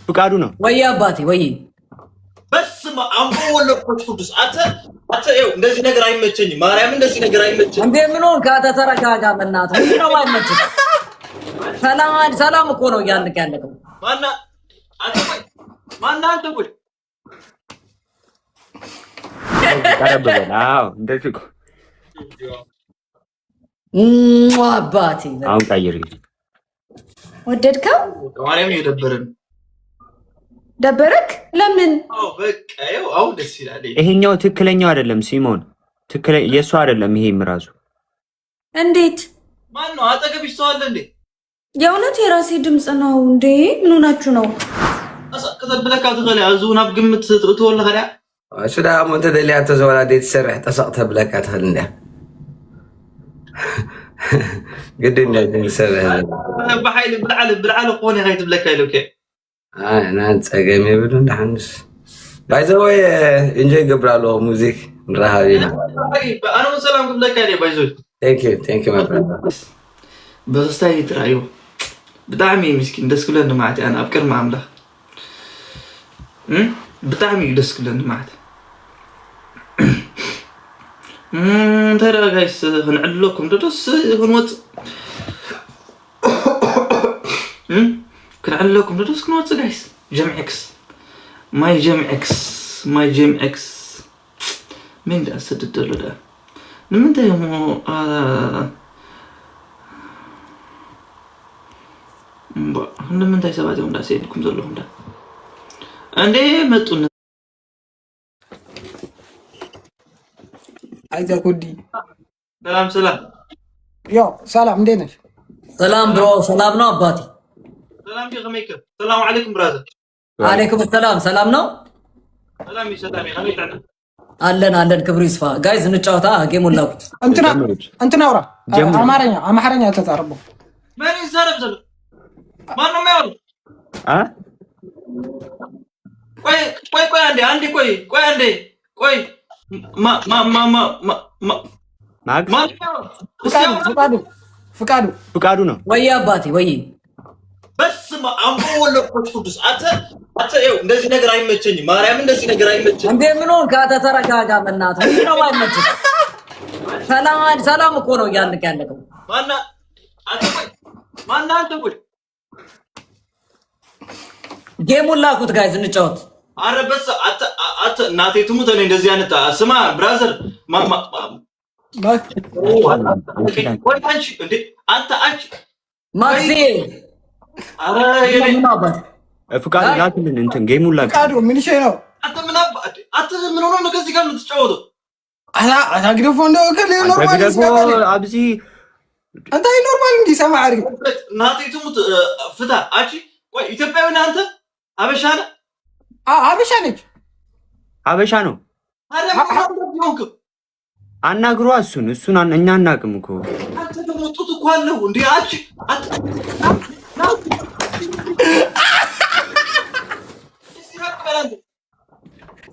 ፍቃዱ ነው ወይ አባቴ ወይ በስመ አብ ወወልድ ቅዱስ አንተ ይኸው እንደዚህ ነገር አይመቸኝም። ማርያም እንደዚህ ነገር አይመቸኝም። እንዴ ምን ሆንክ? ተረጋጋ በእናትህ። ምን ነው አይመችም? ሰላም እኮ ነው እያልክ ያለከው። አንተ ቆይ ቀረበለ። አዎ እንደዚህ እኮ አባቴ አሁን ቀይር። ወደድከው? ማርያም የደበረን ደበረክ? ለምን? በቃ ይኸው አሁን ደስ ይላል። ይሄኛው ትክክለኛው አይደለም ሲሞን፣ ትክክለኛ የሱ አይደለም። ይሄም ራሱ እንዴት? ማን ነው አጠገብሽ? ሰው አለ እንዴ? የእውነት የራሴ ድምጽ ነው እንዴ? ምን ሆናችሁ ነው? ከተብለካ ተኸለ አዙና በግምት ትወል ኸላ እሱዳ ሞንተ ደሊያ ተዘዋላ ዴት ሰርሕ ተሳቅተ ብለካ ተኸል እንዴ? ግድ እንደ ሰርሕ በኃይል ብልዓል ቆነ ሀይት ብለካ ይልከ ናን ፀገም ይብሉ እንዳንስ ባይዘወይ እንጆይ ገብራለሁ ሙዚክ ንራሃቢና አነ ሰላም ብለካ ይለ ባይዘወይ ቴንክ ዩ ማይ ብራዘር በስታይ ትራዩ ብጣዕሚ ምስኪን ደስ ክብለኒ ማለት ኣነ ኣብ ቅድሚ ኣምላኽ ብጣዕሚ ደስ ክብለኒ ማለት ተረጋጋይስ ክንዕለኩም ደስ ክንወፅ ክንዕለኩም ደስ ክንወፅ ጋይስ ጀምዕክስ ማይ ጀምዕክስ ምን ዳ ሰድደሎ ዳ ንምንታይ ሞ ንምንታይ ሰባት እዮም እንዳሰይድኩም ዘለኹም ዳ እንዴ መጡን አይዛ ኩዲ ሰላም ዮ ሰላም እንዴት ነሽ? ሰላም ብሮ ሰላም ነው አባቴ። ሰላም ከመይከ ሰላም አለይኩም ብራዘር። አለይኩም ሰላም ሰላም ነው። ሰላም ከመይታና አለን ክብሩ ይስፋ። ጋይዝ እንጫወታ ጌም ወላኩት እንትና አውራ አማርኛ ተጣርቦ ማን ይሰረብ ዘሎ ማን ነው የሚያወሩ? ቆይ አንዴ ፍቃዱ ነው ወይ አባቴ ወይ በስመ አብ ወወልድ ቅዱስ አንተ ይኸው እንደዚህ ነገር አይመቸኝም። ማርያም እንደዚህ ነገር አይመቸኝም። እንዴ ምን ሆንክ? ተረጋጋ በእናትህ። ምን ነው አይመችም? ሰላም እኮ ነው እያልክ ያለከው። አንተ ቆይ ጌሙን ላኩት ጋይዝ እንጫወት። አረ በስ አተ እናቴ ትሙት እኔ እንደዚህ አይነት ስማ ብራዘር አንቺ ማክሲ አረ ፍቃዱ ላክልን እንትን ጌሙን ላክ። ፍቃዱ ምን ይሄ ነው? አንተ ምን ሆነ ነው ከዚህ ጋር የምትጫወተው? ግደፎ እንደው ኖርማል አብዚ አንተ ኖርማል እንዲሰማ አሪ እናቴ ትሙት ፍታ አንቺ ቆይ ኢትዮጵያዊ ነህ አንተ? አበሻ ነህ? አበሻ ነች። አበሻ ነው። አናግሯ እሱን እኛ አናውቅም እኮ። አንተ ደግሞ ጡት እኮ አለው እንዴ?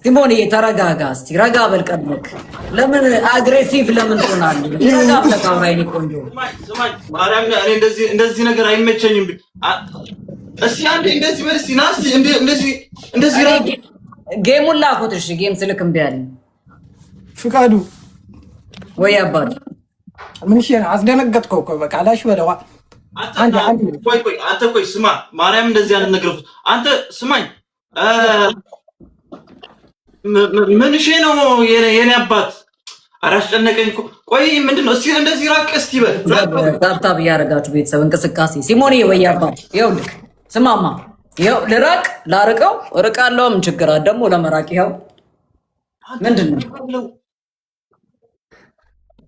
ሲሞን ተረጋጋ እስቲ፣ ረጋ በል ቀድመክ። ለምን አግሬሲቭ ለምን ትሆናለህ? ረጋ ብለህ አውራኝ ቆንጆ። ማርያም እኔ እንደዚህ ነገር አይመቸኝም። እስቲ አንዴ እንደዚህ በል እስቲ ና እስቲ እንደዚህ ጌሙን ላኩት። እሺ ጌም ስልክ እምቢ አለኝ። ፍቃዱ ወይ አባቴ ምን እሺ አስደነገጥከው እኮ በቃ ላሽ በለዋ። ቆይ ስማ ማርያም እንደዚህ አይነት ነገር አንተ ስማኝ ምን እሺ ነው የኔ አባት አራስጨነቀኝ እኮ። ቆይ ምንድነው? እስቲ እንደዚህ ራቅ እስቲ በል ታብታብ እያደረጋችሁ ቤተሰብ እንቅስቃሴ ሲሞኔ ወይ አባት ይኸውልህ ስማማ ይኸው ልራቅ ላርቀው እርቃለሁ። ምን ችግር አለ ደግሞ ለመራቅ? ይኸው ምንድነው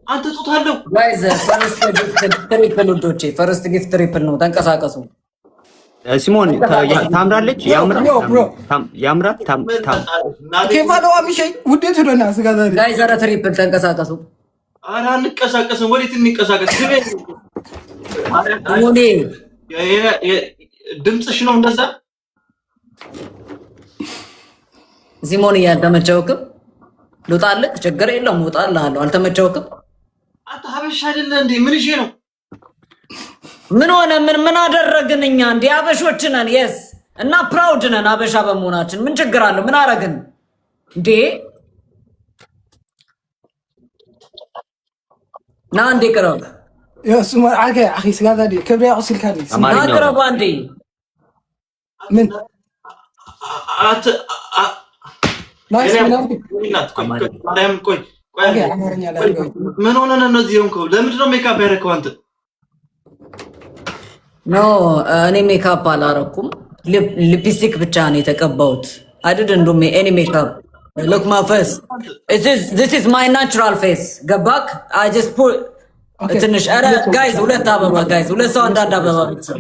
አንተ ጡት አለው ጋይዝ። ፈርስት ጊፍት ትሪፕል ውዶቼ፣ ፈርስት ጊፍት ትሪፕል ነው። ተንቀሳቀሱ። ሲሞን ታምራለች። ያምራት ከፋለው አምሸይ ውዴት ሆነና ስጋዛ ጋይዝ ኧረ ትሪፕል ተንቀሳቀሱ። ኧረ አንቀሳቀስም። ወዴት እንቀሳቀስ? ሲሞኔ ድምፅሽ ነው እንደዛ። ሲሞን ያልተመቸውክም ልውጣልህ? ችግር የለውም እወጣልሃለሁ። አልተመቸውክም? አንተ ሀበሻ አይደለ እንዴ? ምን እሺ ነው ምን ሆነ? ምን አደረግን እኛ? እንደ አበሾች ነን የስ እና ፕራውድ ነን አበሻ በመሆናችን። ምን ችግር አለው? ምን አረግን እንዴ? ና እንዴ ቅረብ يا عاقة أخي سجادة دي كبري أغسل كاني نا قرب عندي من نايس ማርያም ቆይ ምን ሆነ ነው እነዚህ ሆንኩ? ለምንድን ነው ሜካፕ ያደረከው አንተ? ኖ እኔ ሜካፕ አላረኩም። ሊፕስቲክ ብቻ ነው የተቀባሁት። I didn't do any makeup. Look my face. This is my natural face. ገባክ? I just put ትንሽ ኧረ ጋይዝ ሁለት አበባ ጋይዝ ሁለት ሰው አንዳንድ አበባ ቤተሰብ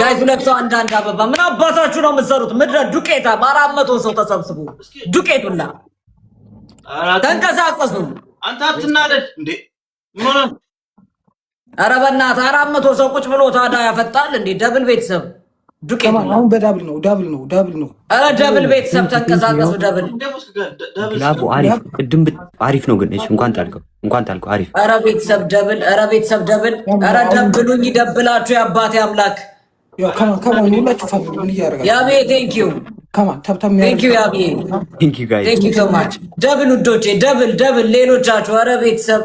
ጋይዝ ሁለት ሰው አንዳንድ አበባ። ምን አባታችሁ ነው የምትሰሩት? ምድረ ዱቄታ 400 ሰው ተሰብስቡ ዱቄቱላ ተንቀሳቀሱ። አንተ አትናደድ እንዴ? ምን ሆነ? ኧረ በእናትህ 400 ሰው ቁጭ ብሎ ታዲያ ያፈጣል እንዴ? ደብል ቤተሰብ ዱቄት አሁን በዳብል ነው። ኧረ ደብል ቤተሰብ ተንቀሳቀሱ። ደብል ላቡ አሪፍ ቅድም አሪፍ ነው ግን እሺ እንኳን ታልከው አሪፍ። ኧረ ቤተሰብ ደብል ኧረ ደብሉኝ ደብላችሁ የአባቴ አምላክ ከማን ሁላችሁ ፋሚሊ ምን እያደረጋችሁ? ያቤ ቴንክ ዩ ከማን ታብታም ቴንክ ዩ ያቤ ቴንክ ዩ ጋይስ ቴንክ ዩ ሶ ማች። ደብል ውዶቼ ደብል ሌሎቻችሁ ኧረ ቤተሰብ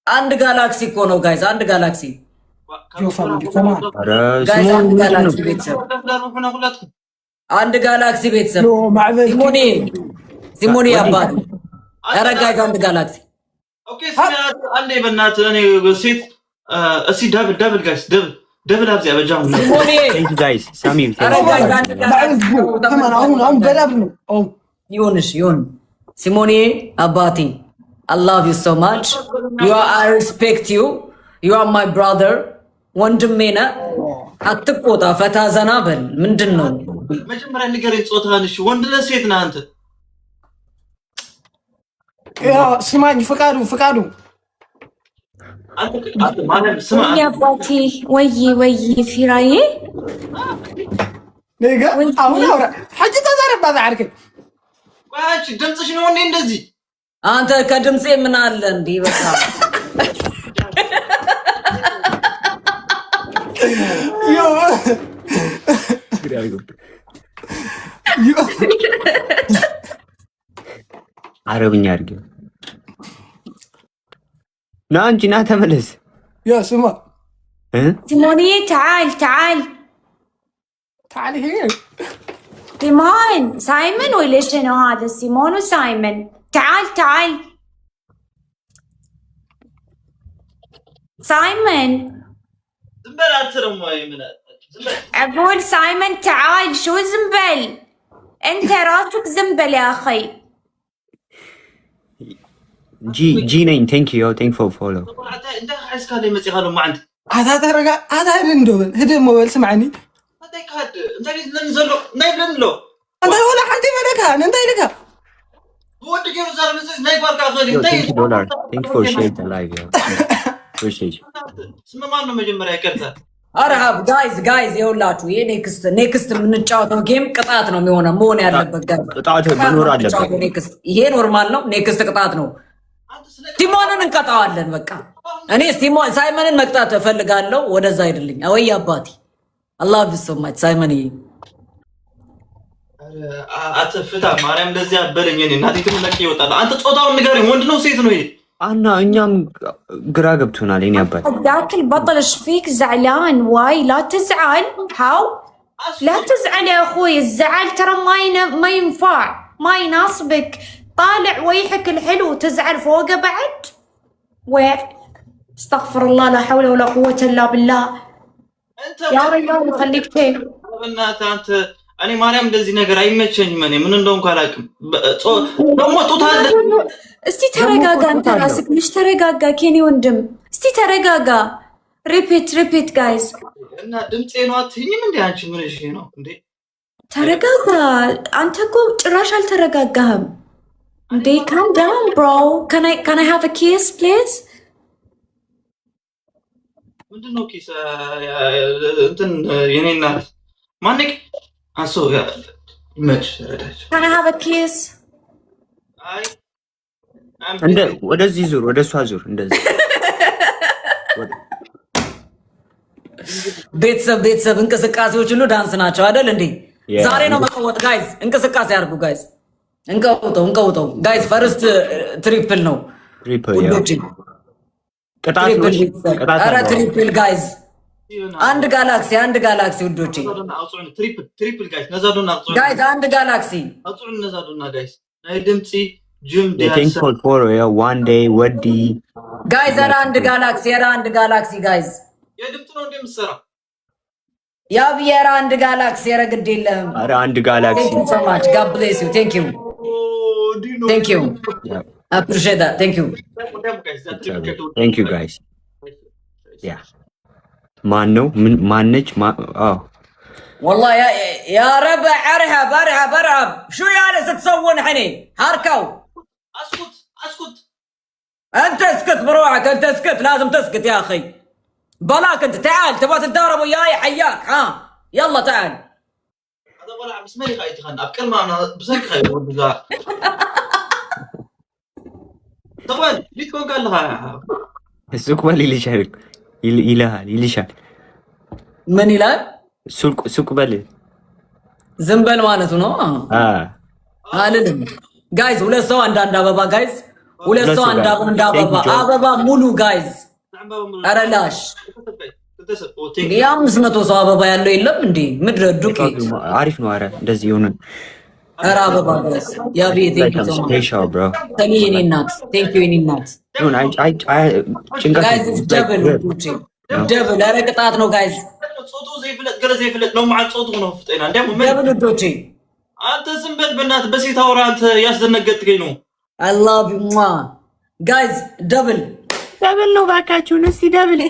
አንድ ጋላክሲ እኮ ነው ጋይስ አንድ ጋላክሲ አንድ ጋላክሲ ቤተሰብ ሲሞኔ አባት ኧረ ጋይስ አንድ ጋላክሲ ኦኬ። አንዴ በእናትህ እኔ ሴት እስኪ ደብል ጋይስ ደብል አብዚ አበጃም ሲሞኔ ቴንክ ዩ ጋይስ ሳሚም ኧረ ጋይስ አንድ ጋላክሲ አሁን በዳብል ነው ይሁን ሲሞኔ አባቴ I love you so much. I respect you. You are my brother. ወንድሜ ነህ። አትቆጣ፣ ፈታ ዘና በል። ምንድን ነው መጀመሪያ ንገረኝ ጾታህን። እሺ ወንድ ነህ ሴት ነህ አንተ? ስማኝ ፍቃዱ አንተ ማለት ስማ አባቴ ወይ ፊራዬ ነገ አሁን አውራ ሐጂ ተዛረባ ዛርክ ዋች ድምጽሽ ነው እንዴ እንደዚህ? አንተ ከድምጼ ምን አለ እንዴ? በቃ አረብኛ አድርጊው ና እንጂ ና ተመለስ። يا سما سيمونية تعال هنا سيمون سايمون ولا شنو هذا؟ سيمون وسايمون تعال سايمون زنبل أترم ويمنا أقول سايمون تعال. شو زنبل؟ أنت راسك زنبل يا أخي. جي نين ثانك يو ثانك فور فولو. أنت عايز كذا يمسي هذا ما عندك. هذا ترى هذا هندوبل هذا موبايل سمعني. هذا كهد أنت ليش ننزله نايب لنلو. أنت ولا حد يملكها أنت يلكها. بودي كيف صار مسج نايب ورك آخر. $20. Thank you for sharing the live yo. Appreciate you. اسمه ما إنه مجمرة كرتها. አረሃብ ጋይዝ ይኸውላችሁ ይሄ ኔክስት የምንጫወተው ጌም ቅጣት ነው የሚሆነው መሆን ያለበት ጋር ቅጣት መኖር አለበት። ይሄ ኖርማል ነው። ኔክስት ቅጣት ነው። ሲሞንን እንቀጣዋለን። በቃ እኔ ሳይመንን መቅጣት እፈልጋለሁ። ወደዛ አይደልኝ ወይ አባቴ አላህ ቢሰማች ሳይመን አትፍታ ማርያም እንደዚህ አበለኝ። እኔ እናቴ ትመለቅ ይወጣል። አንተ ጾታውን ንገረኝ፣ ወንድ ነው ሴት ነው? ይሄ አና እኛም ግራ ገብቶናል። እኔ አባት ذاك البطل ايش فيك زعلان؟ واي لا تزعل. هاو لا تزعل يا اخوي، الزعل ترى ما ينفع، ما يناسبك. طالع ويحك الحلو تزعل فوقه بعد؟ وين استغفر الله، لا حول ولا قوة الا بالله. انت يا رجال خليك كيف بنات انت እኔ ማርያም እንደዚህ ነገር አይመቸኝም። እኔ ምን እንደሆንኩ አላውቅም። ደግሞ ጡት አለ። እስቲ ተረጋጋ፣ አንተ ራስክ ምሽ ተረጋጋ። ኬኒ ወንድም እስቲ ተረጋጋ። ሪፒት ጋይስ። እና ድምጼ ነው አትይኝም እንዴ? አንቺ ምን እሺ ነው እንዴ? ተረጋጋ። አንተ እኮ ጭራሽ አልተረጋጋህም እንዴ። calm down bro. Can I have a kiss please? ምንድነው ኪስ? እንትን የኔ እናት ማንክ አሶ ይመች ረዳች። Can I have a kiss? አይ እንደ ወደዚህ ዙር፣ ወደ እሷ ዙር። እንደዚህ ቤተሰብ እንቅስቃሴዎች ሁሉ ዳንስ ናቸው አይደል እንዴ? ዛሬ ነው መቀወጥ ጋይዝ። እንቅስቃሴ አድርጉ ጋይዝ። እንቀውጠው ጋይዝ። ፈርስት ትሪፕል ነው ኧረ ትሪፕል ጋይዝ። አንድ ጋላክሲ ውዶቼ ጋይዝ። አንድ ጋላክሲ one day ወዲ ጋይዝ። ኧረ አንድ ጋላክሲ ጋይዝ። የድምፅ ነው እንደምትሰራ ያብየራ አንድ ጋላክሲ። ኧረ ግድ የለህም። ኧረ አንድ ጋላክሲ። so much god bless you thank you appreciate that thank you guys yeah ማን ነው ማነች والله يا ربع ارهب شو جالس تسوون حني هاركو اسكت انت اسكت بروحك انت اسكت لازم تسكت يا اخي بلاك انت تعال تبغى تتدرب وياي حياك ها يلا تعال هذا ولا بسم الله خايت خان ابكر ما انا بسك خايت وذا طبعا ليت كون قال لها السوق بالي ይልሻል ምን ይላል? ሱቅ በል ዝምበል ማለቱ ነው። አልልም ጋይዝ። ሁለት ሰው አንዳንድ አበባ ጋይዝ። ሁለት ሰው አንዳንድ አበባ ሙሉ ጋይዝ። ኧረ ላሽ የ500 ሰው አበባ ያለው የለም እንዴ? ምድረ ዱቄ አሪፍ ነው። ኧረ እንደዚህ ይሁን። ኧረ አበባ ጋይዝ። ያቤት ተኒ የኔ እናት ቴንክ ዩ የኔ እናት ደብል ኧረ ቅጣት ነው ጋይዝ። ደብል ውዶቼ አንተ ዝም በል በእናትህ። በሴት አውራ አንተ ያስደነገጥከኝ ነው። አይ ላቭ ዩ ማ ጋይዝ። ደብል ነው ባካችሁን። እስቲ ደብል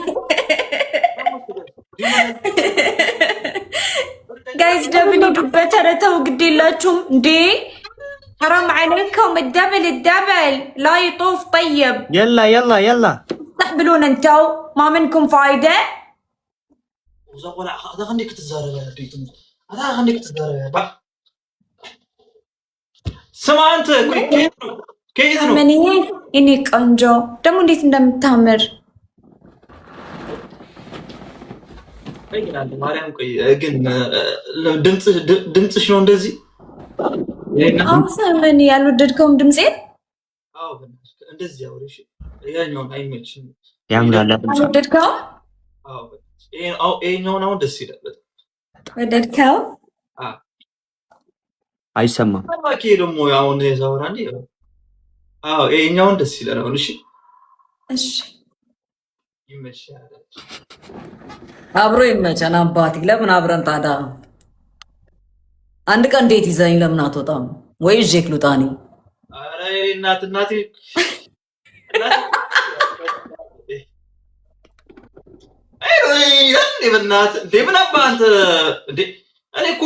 ጋይዝ ደብል ሂዱበት። ኧረ ተው ግድ የላችሁም እንዴ حرام عليكم. الدبل لا يطوف طيب. يلا تحبلون انتو ما منكم فايدة. هذا خليك تتزارب يا ديتم. هذا خليك تتزارب يا با. سمع انت كيف ነው مني اني ቆንጆ ደግሞ እንዴት እንደምታምር አይገናል ማርያም። ቆይ ግን ድምጽሽ ነው እንደዚህ አውሰምን ያልወደድከውም ድምጼን? አዎ እንደዚህ አውሪሽ ያኛው አይመችም። ያምራል ወደድከው? አዎ ይሄኛው ነው ደስ ይላል። ወደድከው? አይሰማም። ማኪ ደግሞ ያው ነው የዛውራ እንዴ? አዎ ይሄኛው ደስ ይላል። እሺ ይመችሻል። አብሮ ይመቸን አባቴ። ለምን አብረን ታዲያ አንድ ቀን እንዴት ይዘኝ ለምን አትወጣም ወይ? እጄክ ሉጣኒ። ኧረ እናቴ አይ በእናትህ እንዴ ምን አባ አንተ እንዴ? እኔ እኮ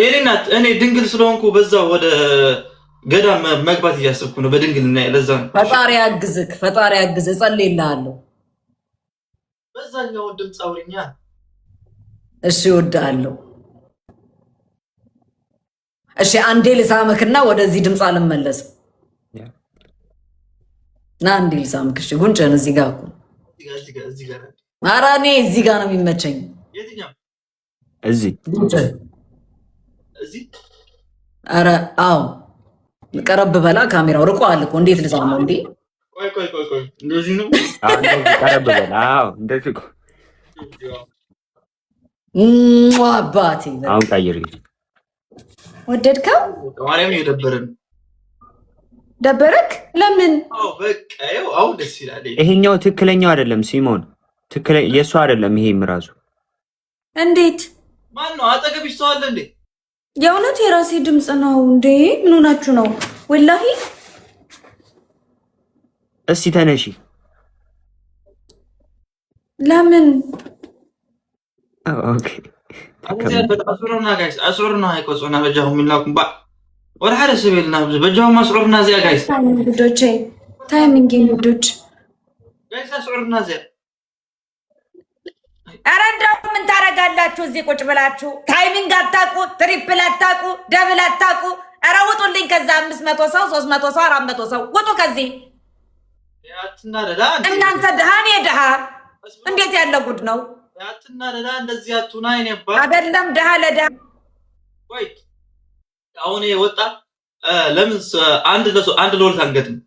የኔ እናት እኔ ድንግል ስለሆንኩ በዛው ወደ ገዳም መግባት እያሰብኩ ነው በድንግልና። ለዛ ነው ፈጣሪ ያግዝክ፣ ፈጣሪ ያግዝ። እጸልይልሃለሁ። በዛኛው ድምፅ አውሪኛ። እሺ እወድሃለሁ። እሺ አንዴ ልሳምክና ወደዚህ ድምፅ አልመለስም። ና አንዴ ልሳምክ። እሺ ጉንጭህን እዚህ ጋር እኮ እዚህ ጋር። ኧረ እኔ እዚህ ጋር ነው የሚመቸኝ። የትኛው? እዚህ እዚህ። ኧረ አዎ ቀረብ በላ። ካሜራው ርቋል እኮ እንዴት ልሳመው እንዴ? ቆይ እንደዚህ ነው። ቀረብ በላ። አዎ እንደዚህ እኮ አባቴ። አሁን ቀይር። ወደድከው? ማርያም የደበረን ደበረክ? ለምን? አዎ በቃ ይኸው አሁን ደስ ይላል። ይሄኛው ትክክለኛው አይደለም ሲሞን፣ ትክክለኛ የሱ አይደለም። ይሄም ራሱ እንዴት? ማን ነው አጠገብሽ? ሰው አለ እንዴ? የእውነት የራሴ ድምፅ ነው እንዴ? ምን ሆናችሁ ነው? ወላሂ እስቲ ተነሺ። ለምን? ኦኬ أسعرنا هيك وصلنا بجاهم منكم بعد ولا حدا سبيلنا بجاهم أسعرنا زي جايز. بدوتشي تايمينج بدوتش. جايز أسعرنا زي. أرندم من ترى قال لا شو زي كوش بلاتشو تايمينج أتاكو تريبل أتاكو دبل أتاكو أراوتو اللي كذا 500 صو 300 صو 400 صو وتو كذي. يا تنار لا. إن أنت دهان يا دها. እንዴት ያለ ጉድ ነው? ያትና ለዳ እንደዚህ አቱና ይነባ አይደለም ደሃ ለደሃ ወይ አሁን የወጣ ለምን አንድ ለወልት አንገትም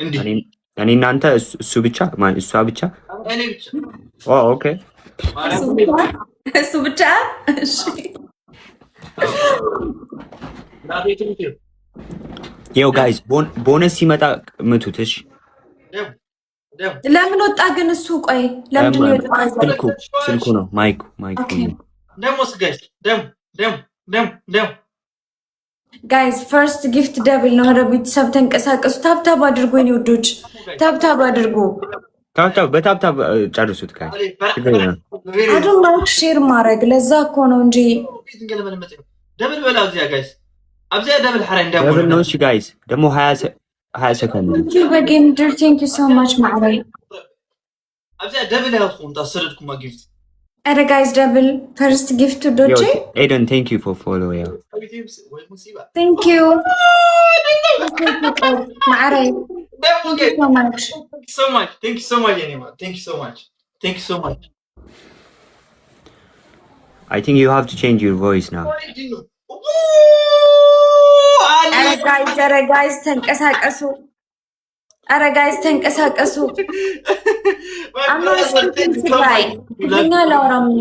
እንዴ? እኔ እናንተ እሱ ብቻ ማን እሷ ብቻ እኔ ብቻ ኦኬ እሱ ብቻ እሺ Yo guys, ቦነስ ሲመጣ ምቱት እሺ። ለምን ወጣ ግን እሱ? ቆይ ለምን ነው የወጣው? ስልኩ ነው ማይኩ ደሞስ ጋይስ ፈርስት ጊፍት ደብል ነው። ወደ ቤተሰብ ተንቀሳቀሱ። ታብታብ አድርጉ የኔ ውዶች፣ ታብታብ አድርጉ። በታብታብ ጨርሱት ጋይስ። አዱን ላይክ ሼር ማድረግ ለዛ እኮ ነው እንጂ ደብል በላ እዚያ ጋይስ አብዚያ ደብል ሐራ እንዳው ደብል ነው። እሺ ጋይስ ደግሞ 20 ሰከንድ በጌምድር ቴንክ ዩ ሶ ማች ማዕረይ አብዚያ ደብል ያልኩም ታሰረድኩም ጊፍት አረ ጋይስ ደብል ፈርስት ጊፍት ዶቼ ኤደን ቴንክ ዩ ፎር ፎሎ ያ ቴንክ ዩ ማዕረይ so much thank you so much anima thank you so much I think you have to change your voice now. አረ ጋይስ ተንቀሳቀሱ። አረ ጋይስ ተንቀሳቀሱ።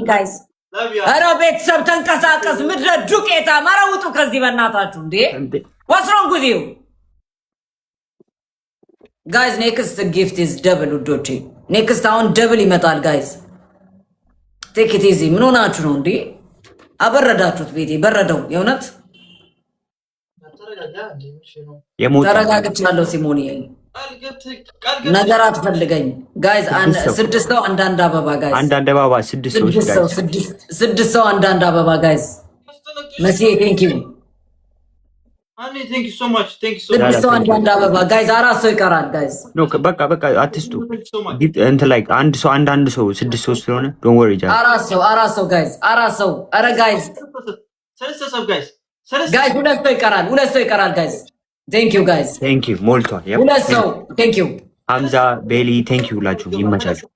ጋይስ አረ ቤተሰብ ተንቀሳቀስ። ምድረ ዱቄታ ማራውጡ ከዚህ በእናታችሁ እንዴ ወስሮን ጉዲው ጋይስ ኔክስት ጊፍት ኢዝ ደብል ውዶቼ። ኔክስት አሁን ደብል ይመጣል ጋይስ። ቴክ ኢት ኢዚ። ምን ሆናችሁ ነው እንዴ? አበረዳችሁት። ቤቴ በረደው የእውነት ተረጋግቻለሁ። ሲሞኒ ነገር አትፈልገኝ ጋይዝ። ስድስት ሰው አንዳንድ አበባ ጋይዝ። አንዳንድ አበባ ስድስት ሰው አንዳንድ አበባ ጋይዝ። መሲ ቴንክ ዩ ስድስት ሰው አንዳንድ አበባ ጋይዝ። አራት ሰው ይቀራል ጋይዝ። በቃ አትስቱ እንትን ላይ አንዳንድ ሰው ስድስት ሰው ስለሆነ ዶንት ወሪ ጃ አራት ሰው ጋይዝ። አራት ሰው አረ ጋይዝ ጋይዝ ሁለት ሰው ይቀራል ጋይዝ። ቴንክ ዩ ጋይዝ ቴንክ ዩ ሞልቷል። ሁለት ሰው ቴንክ ዩ ሐምዛ ቤሊ ቴንክ ዩ ሁላችሁ ይመቻችሁ።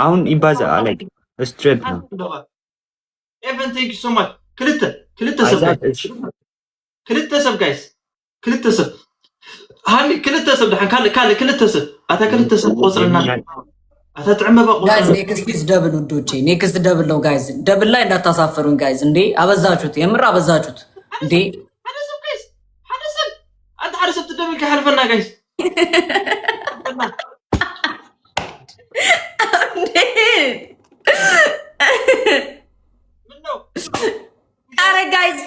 አሁን ይባዛ ላይክ ስትሪፕ ነው ኤቨን ቴንክ ዩ ሶ ማች ክልተ ሰብ ጋይስ ክልተ ሰብ ሃኒ ክልተ ሰብ ደሓን ካለ ክልተ ሰብ አታ ክልተ ሰብ ቆጽርና አታ ጥዕመባ ቆጽር ጋይዝ። ኔክስት ኢዝ ደብል ውዶቼ፣ ኔክስት ደብል ነው ጋይዝ። ደብል ላይ እንዳታሳፈሩን ጋይዝ። እንዴ አበዛችሁት፣ የምር አበዛችሁት እንዴ። አንተ ሐረሰብ ትደብል ከሐልፈና ጋይዝ አረ ጋይዝ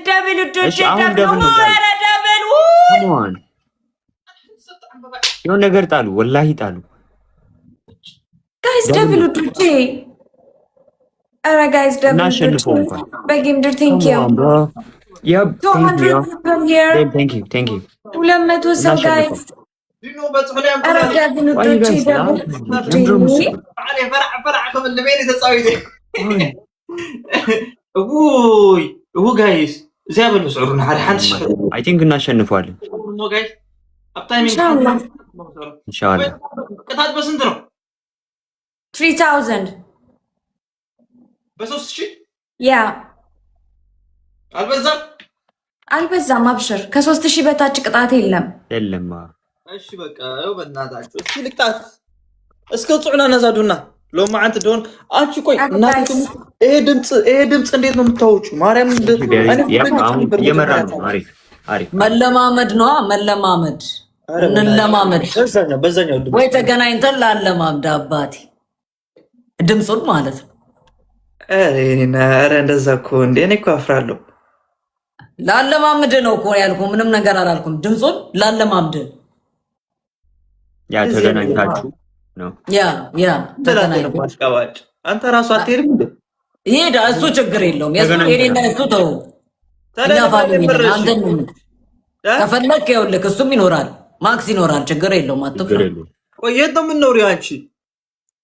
ደብል ውዶቼ፣ ደብል የሆነ ነገር ጣሉ፣ ወላሂ ጣሉ ጋይዝ። ደብል ውዶቼ፣ አረ ጋይዝ ደብል ውዶቼ። በጌምድር ቴንክ ዩ Yep, thank you. Thank you. 200 ሰው ጋይዝ። አረ ደብል ውዶቼ፣ فرع كم اللي بيني تساوي دي هو جايز زي ما بنسعرنا على حنش I think እናሸንፋለን نو جايز ابتايمينج ان شاء الله كتات بس انت 3000 بس شيء ያ አልበዛም አብሽር። ከ3000 በታች ቅጣት የለም። እሺ በቃ ያው በእናታችሁ እስኪ ልቅጣት እስከ ጽዑና ነዛዱና ሎማ አንተ ዶን አንቺ ቆይ እናንተም ይሄ ድምጽ እንዴት ነው የምታወጩ? ማርያም እየመራ ነው። አሪፍ መለማመድ ነው። እንለማመድ በዛኛው ወይ ተገናኝተን ላለማምድ አባቴ ድምጹን ማለት ነው። ኧረ እንደዛ እኮ እንደ እኔ እኮ አፍራለሁ። ላለማምድ ነው እኮ ያልኩ፣ ምንም ነገር አላልኩም። ድምጹን ላለማምድ ያ ተገናኝታችሁ ነው። ያ ተገናኝታችሁ አንተ ራሱ አትሄድም እንዴ? ይሄዳ እሱ ችግር የለውም። የኔና እሱ ተው ከፈለክ ይኸውልህ እሱም ይኖራል፣ ማክስ ይኖራል። ችግር የለውም። አትፍራ። ቆይ የት ነው የምንኖሪው አንቺ?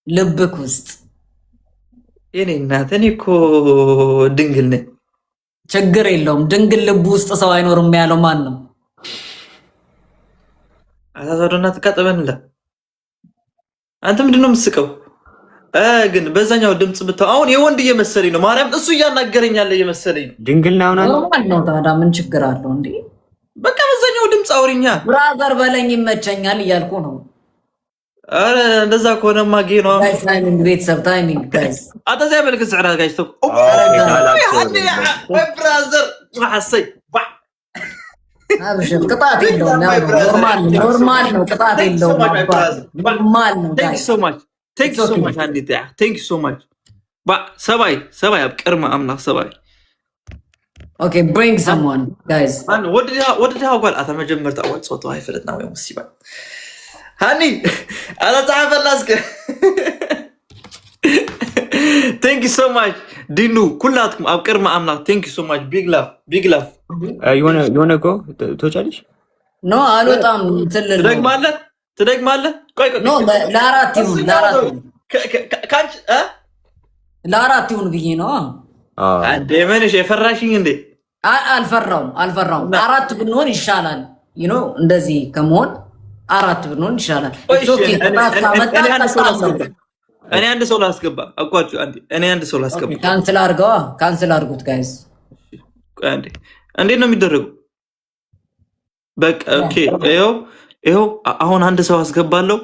ልብክ ውስጥ የኔ እናት። እኔ እኮ ድንግል ነኝ። ችግር የለውም። ድንግል ልብ ውስጥ ሰው አይኖርም ያለው ማን ነው? አታዛዶና ተቃጠበንላ አንተ ምንድነው የምትስቀው? ግን በዛኛው ድምጽ ብታው አሁን የወንድ እየመሰለኝ ነው። ማርያም እሱ እያናገረኝ ያለ እየመሰለኝ ነው። ድንግል ነው ነው ታዲያ ምን ችግር አለው እንዴ? በቃ በዛኛው ድምጽ አውሪኛ። ብራዘር በለኝ ይመቸኛል እያልኩ ነው። አረ እንደዛ ከሆነማ ጌ ነው። ጋይስ ታይሚንግ ቤተሰብ ታይሚንግ ጋይስ አታዛ ያበልክ ዝዕራ ጋይስ ተው ብራዘር ማሐሰይ አብሽር ቅጣት የለውም። ኖርማል ነው ቅጣት የለውም። ኖርማል ነው ጋይስ Thank you so much, Anita. Thank you so much. But Sabai, Karma, I'm not Sabai. Okay, bring someone, guys. And what did you have? Well, I'm just going to so I feel it now. I'm see, honey, I'm not last. Thank you so much, Dinu. Kullatkum, I'm Karma, I'm not. Thank you so much. Big love. You wanna go to challenge? No, I don't. ትደግማለህ? ቆይ ኖ ለአራት ይሁን ብዬ ነው። አንዴ ምንሽ የፈራሽኝ እንዴ? አልፈራውም። አራት ብንሆን ይሻላል። እንደዚህ ከመሆን አራት ብንሆን ይሻላል። እኔ አንድ ሰው ላስገባ አቋችሁ። እኔ አንድ ሰው ላስገባ። ካንስል አድርጉት ጋይስ። እንዴት ነው የሚደረገው? በቃ ኦኬ ይኸው አሁን አንድ ሰው አስገባለሁ።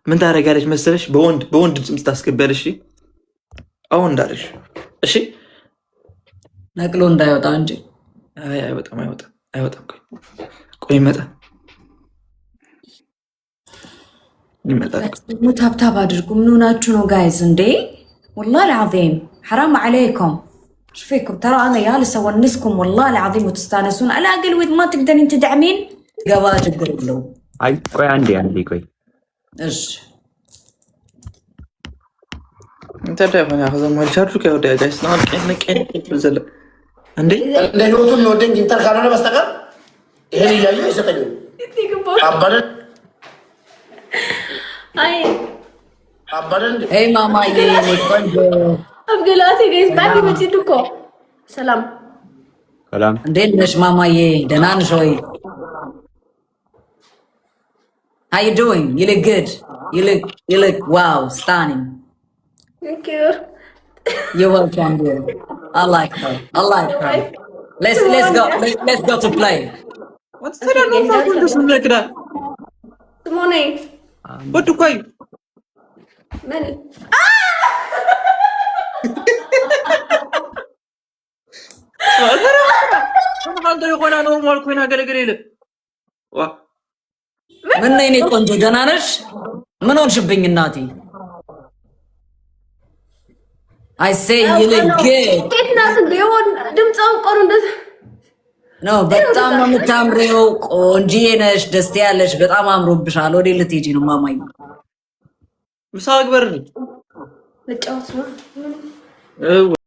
ምን ታደርጋለች መሰለሽ? በወንድ ድምፅ ታስገባለሽ። አሁን እንዳለሽ እሺ፣ ነቅሎ እንዳይወጣ እንጂ። አይወጣም። ቆይ ይመጣል። ታብታብ አድርጉ። ምን ሆናችሁ ነው ጋይዝ እንዴ? والله العظيم حرام عليكم. ايش فيكم؟ ترى انا جالسه اونسكم والله العظيم وتستانسون. على الاقل ما تقدرين تدعمين قواجد قبلوا. አይ ቆይ አንዴ ቆይ እሺ እንዴ ደህና ያዘው ማልቻሉ ከወደ ጋይስ ነው ቀን ብዘለ እንዴ ለህይወቱን ነው ኢንተር ካልሆነ በስተቀር ይሄን እያየሁ ይሰጠኝ አባረ اي ماما يي ቆንጆ አብገላቴ ጋይስ ባዲ መጥድኮ ሰላም እንዴት ነሽ ማማዬ? ደህና ነሽ ወይ? How you doing? You look good. You look wow, stunning. Thank you. You're welcome, dear. I like her. Let's go to play. What's that? No problem. Doesn't like that. Good morning. What do I? Man. ምን ነኝ እኔ ቆንጆ ደህና ነሽ? ምን ሆንሽብኝ እናቴ? I say you look good. ከትናስ ቢሆን ድምጻው ቆሩ እንደዛ ነው። በጣም ነው የምታምሪው። ቆንጆዬ ነሽ፣ ደስ ያለሽ፣ በጣም አምሮብሻል። ወዴ ልትሄጂ ነው ማማዬ? ምሳ አክበር ነው ልጫወት ነው